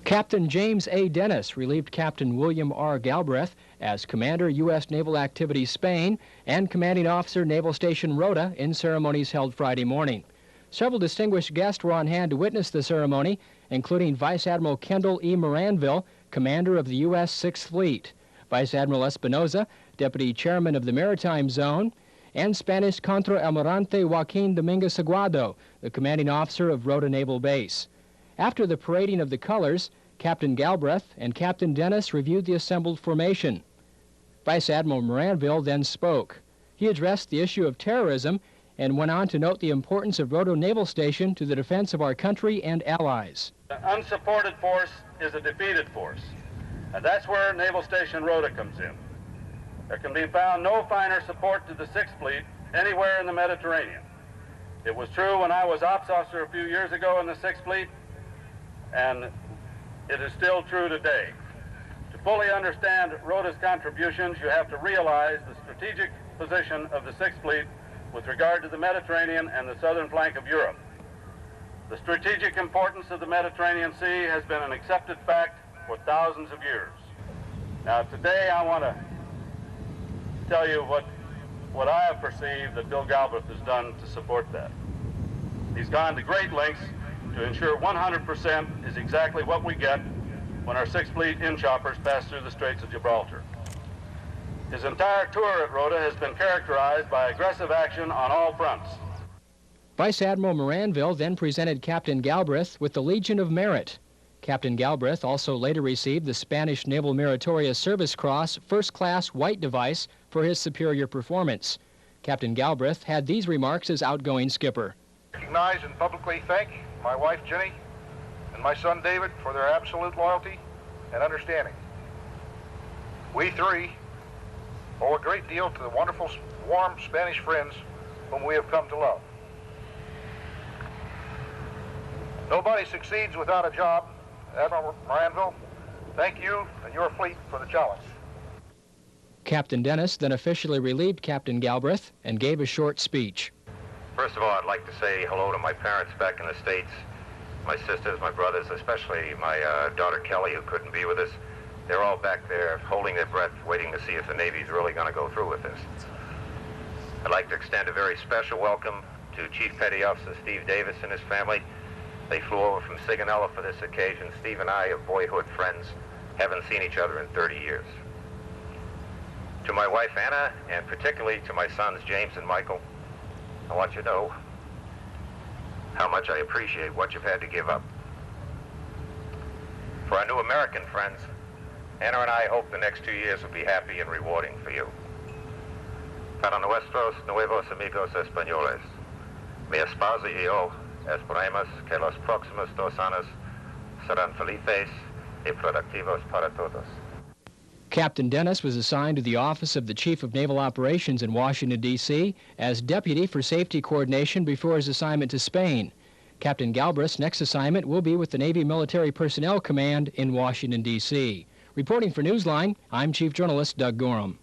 Captain James A. Dennis relieved Captain William R. Galbraith as Commander, U.S. Naval Activities Spain and Commanding Officer, Naval Station Rota in ceremonies held Friday morning. Several distinguished guests were on hand to witness the ceremony, including Vice Admiral Kendall E. Moranville, Commander of the U.S. 6th Fleet, Vice Admiral Espinoza, Deputy Chairman of the Maritime Zone, and Spanish Contraalmirante Joaquin Dominguez Aguado, the Commanding Officer of Rota Naval Base. After the parading of the colors, Captain Galbraith and Captain Dennis reviewed the assembled formation. Vice Admiral Moranville then spoke. He addressed the issue of terrorism and went on to note the importance of Rota Naval Station to the defense of our country and allies. An unsupported force is a defeated force, and that's where Naval Station Rota comes in. There can be found no finer support to the 6th Fleet anywhere in the Mediterranean. It was true when I was ops officer a few years ago in the 6th Fleet, and it is still true today. To fully understand Rota's contributions, you have to realize the strategic position of the 6th Fleet with regard to the Mediterranean and the southern flank of Europe. The strategic importance of the Mediterranean Sea has been an accepted fact for thousands of years. Now today I want to tell you what I have perceived that Bill Galbraith has done to support that. He's gone to great lengths to ensure 100% is exactly what we get when our 6th Fleet in-choppers pass through the Straits of Gibraltar. His entire tour at Rota has been characterized by aggressive action on all fronts. Vice Admiral Moranville then presented Captain Galbraith with the Legion of Merit. Captain Galbraith also later received the Spanish Naval Meritorious Service Cross First Class White device for his superior performance. Captain Galbraith had these remarks as outgoing skipper. Recognize and publicly thank my wife Jenny and my son David for their absolute loyalty and understanding. We three owe a great deal to the wonderful, warm Spanish friends whom we have come to love. Nobody succeeds without a job. Admiral Moranville, thank you and your fleet for the challenge. Captain Dennis then officially relieved Captain Galbraith and gave a short speech. First of all, I'd like to say hello to my parents back in the States, my sisters, my brothers, especially my daughter Kelly, who couldn't be with us. They're all back there holding their breath, waiting to see if the Navy's really going to go through with this. I'd like to extend a very special welcome to Chief Petty Officer Steve Davis and his family. They flew over from Sigonella for this occasion. Steve and I are boyhood friends, haven't seen each other in 30 years. To my wife Anna, and particularly to my sons James and Michael, I want you to know how much I appreciate what you've had to give up. For our new American friends, Anna and I hope the next 2 years will be happy and rewarding for you. Para nuestros nuevos amigos españoles, mi esposa y yo esperamos que los próximos 2 años serán felices y productivos para todos. Captain Dennis was assigned to the office of the Chief of Naval Operations in Washington, D.C. as Deputy for Safety Coordination before his assignment to Spain. Captain Galbraith's next assignment will be with the Navy Military Personnel Command in Washington, D.C. Reporting for Newsline, I'm Chief Journalist Doug Gorham.